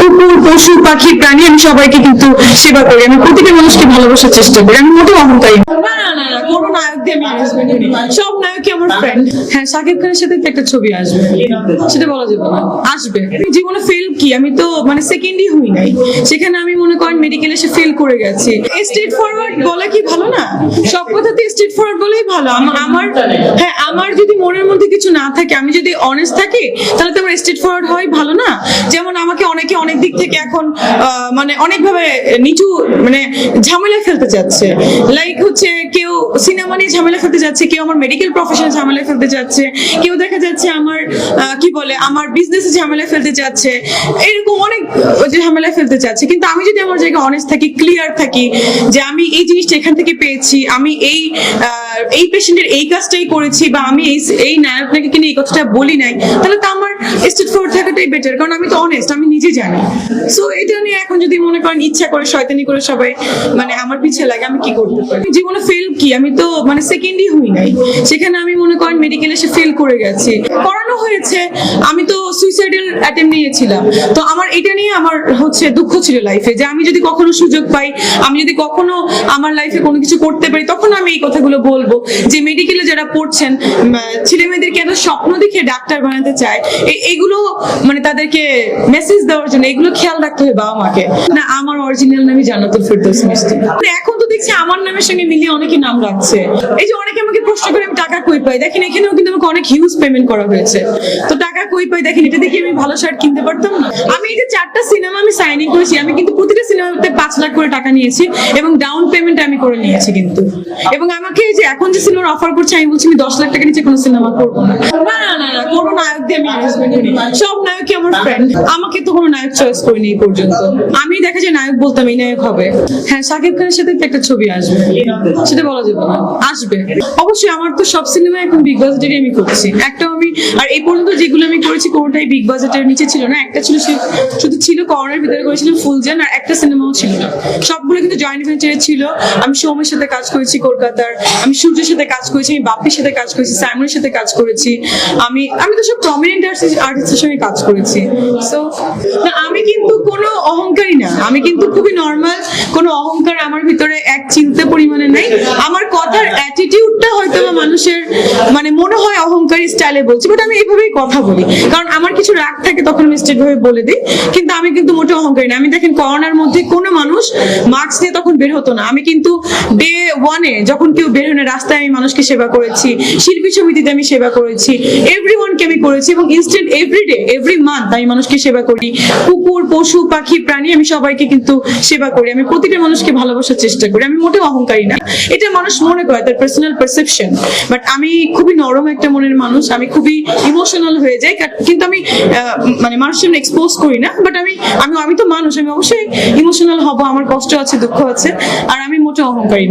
কুকুর, পশু, পাখি, প্রাণী, আমি সবাইকে কিন্তু সেবা করি। আমি প্রতিটা মানুষকে ভালোবাসার চেষ্টা করি। আমি মোটেও অহংকারী না। না, কোনো নায়ক দিয়ে আমি অ্যারেঞ্জমেন্ট করি। সব নায়কই আমার ফ্রেন্ড। হ্যাঁ, শাকিব খানের সাথে তো একটা ছবি আসবে, সেটা বলা যাবে না, আসবে। জীবনে ফেল কি, আমি তো মানে সেকেন্ডই হই নাই। সেখানে আমি মনে করেন মেডিকেল এসে ফেল করে গেছি। স্ট্রেট ফরওয়ার্ড বলা কি ভালো না? সব কথাতে স্ট্রেট ফরওয়ার্ড বলেই ভালো। আমার যদি মনের মধ্যে কিছু না থাকে, আমি যদি অনেস্ট থাকি, তাহলে তো আমার স্ট্রেট ফরওয়ার্ড হয় ভালো না? যেমন আমাকে অনেকে অনেক দিক থেকে এখন মানে অনেকভাবে নিচু মানে ঝামেলা ফেলতে চাচ্ছে। লাইক হচ্ছে কেউ সিনেমা নিয়ে ঝামেলা ফেলতে যাচ্ছে, কেউ আমার মেডিকেল প্রফেশনে ঝামেলা ফেলতে যাচ্ছে, কেউ দেখা যাচ্ছে আমার কি বলে আমার বিজনেসে ঝামেলা ফেলতে যাচ্ছে, এরকম অনেক ঝামেলা ফেলতে চাচ্ছে। কিন্তু আমি যদি আমার জায়গায় অনেস্ট থাকি, ক্লিয়ার থাকি যে আমি এই জিনিসটা এখান থেকে পেয়েছি, আমি এই পেশেন্টের এই কাজটাই করেছি, বা আমি এই নায়কটাকে কিনে এই কথাটা বলি নাই, তাহলে তো আমার স্ট্রেট ফরওয়ার্ড থাকাটাই বেটার। কারণ আমি তো অনেস্ট, আমি নিজে জানি। সো এটা নিয়ে এখন যদি মনে করেন ইচ্ছা করে শয়তানি করে সবাই মানে আমার পিছে লাগে, আমি কি করতে পারি? জীবনে ফেল কি, আমি তো মানে সেকেন্ডই হই নাই। সেখানে আমি মনে করেন মেডিকেল এসে ফেল করে গেছি, করানো হয়েছে। আমি তো সুইসাইডাল অ্যাটেম্প নিয়েছিলাম। তো আমার এটা নিয়ে আমার হচ্ছে দুঃখ ছিল লাইফে, যে আমি যদি কখনো সুযোগ পাই, আমি যদি কখনো আমার লাইফে কোনো কিছু করতে পারি, তখন আমি এই কথাগুলো বলবো যে মেডিকেলে যারা পড়ছেন, ছেলে মেয়েদেরকে এত স্বপ্ন দেখে ডাক্তার বানাতে চায়, এইগুলো মানে তাদেরকে মেসেজ দেওয়ার জন্য এগুলো খেয়াল রাখতে হবে বাবা মাকে। না, আমার অরিজিনাল নামই জান্নাতুল ফেরদৌস মিষ্টি। এখন তো দেখছি আমার নামের সঙ্গে মিলিয়ে অনেকে নাম রাখছে। এই যে অনেকে আমাকে প্রশ্ন করে আমি টাকা কই পাই, দেখেন এখানেও কিন্তু আমাকে অনেক হিউজ পেমেন্ট করা হয়েছে। তো টাকা কই পাই দেখেন, এটা দেখে আমি ভালো শার্ট কিনতে পারতাম না? আমি এই যে 4টা সিনেমা আমি সাইনিং করেছি, আমি কিন্তু প্রতিটা সিনেমাতে 5 লাখ করে টাকা নিয়েছি, এবং ডাউন পেমেন্ট আমি করে নিয়েছি কিন্তু। এবং আমাকে এই যে এখন যে সিনেমার অফার করছে, আমি বলছি আমি 10 লাখ টাকা নিচে কোনো সিনেমা করবো না। না, কোনো নায়ক দিয়ে আমি অ্যারেঞ্জমেন্ট করি। সব নায়কই আমার ফ্রেন্ড। আমাকে তো কোনো নায়ক চয়েস করিনি এই পর্যন্ত। আমি দেখা যায় নায়ক বলতাম এই নায়ক হবে। হ্যাঁ, শাকিব খানের সাথে তো একটা ছবি আসবে, সেটা বলা যাবে না, আসবে। অবশ্যই আমার তো সব সিনেমা এখন বিগ বাজেটেরই আমি করছি। একটাও আমি আর এই পর্যন্ত যেগুলো আমি করেছি কোনোটাই বিগ বাজেটের নিচে ছিল না। একটা ছিল শুধু ছিল করোনার ভিতরে করেছিলাম ফুলজান, আর একটা সিনেমাও ছিল না। সবগুলো কিন্তু জয়েন্ট ভেঞ্চারে ছিল। আমি সৌমের সাথে কাজ করেছি কলকাতার, আমি সূর্যের সাথে কাজ করেছি, আমি বাপ্পির সাথে কাজ করেছি, সাইমনের সাথে কাজ করেছি। আমি তো সব প্রমিনেন্ট আর্টিস্টের সঙ্গে কাজ করেছি। সো আমি কিন্তু কোনো অহংকারী না, আমি কিন্তু খুবই নর্মাল। কোনো অহংকার আমার ভিতরে এক চিন্তা পরিমাণে নাই। আমার কথার অ্যাটিটিউডটা হয়তো বা মানুষের মানে মনে হয় অহংকারী স্টাইলে বলছি, বাট আমি এইভাবেই কথা বলি। কারণ আমার কিছু রাগ থাকে, তখন আমি স্ট্রেট ভাবে বলে দিই। কিন্তু আমি কিন্তু মোটেও অহংকারী না। আমি দেখেন করোনার মধ্যে কোনো মানুষ মাস্ক নিয়ে তখন বের হতো না। আমি কিন্তু ডে 1-এ যখন কেউ বের হয় না, রাস্তায় আমি মানুষকে সেবা করেছি, শিল্পী সমিতিতে আমি সেবা করেছি, এভরিওয়ানকে আমি করেছি, এবং ইনস্ট্যান্ট এভরিডে এভরি মান্থ আমি মানুষকে সেবা করি। কুকুর, পশু, পাখি, প্রাণী, আমি সবাইকে কিন্তু সেবা করি। আমি প্রতিটা মানুষকে ভালোবাসার চেষ্টা করি। আমি মোটেও অহংকারী না। এটা মানুষ মনে করে, তার পার্সোনাল পারসেপশন। বাট আমি খুবই নরম একটা মনের মানুষ। আমি খুবই ইমোশনাল হয়ে যাই, কিন্তু আমি মানে মানুষের সামনে এক্সপোজ করি না। বাট আমি তো মানুষ, আমি অবশ্যই ইমোশনাল হব। আমার কষ্ট আছে, দুঃখ আছে, আর আমি মোটেও অহংকারী না।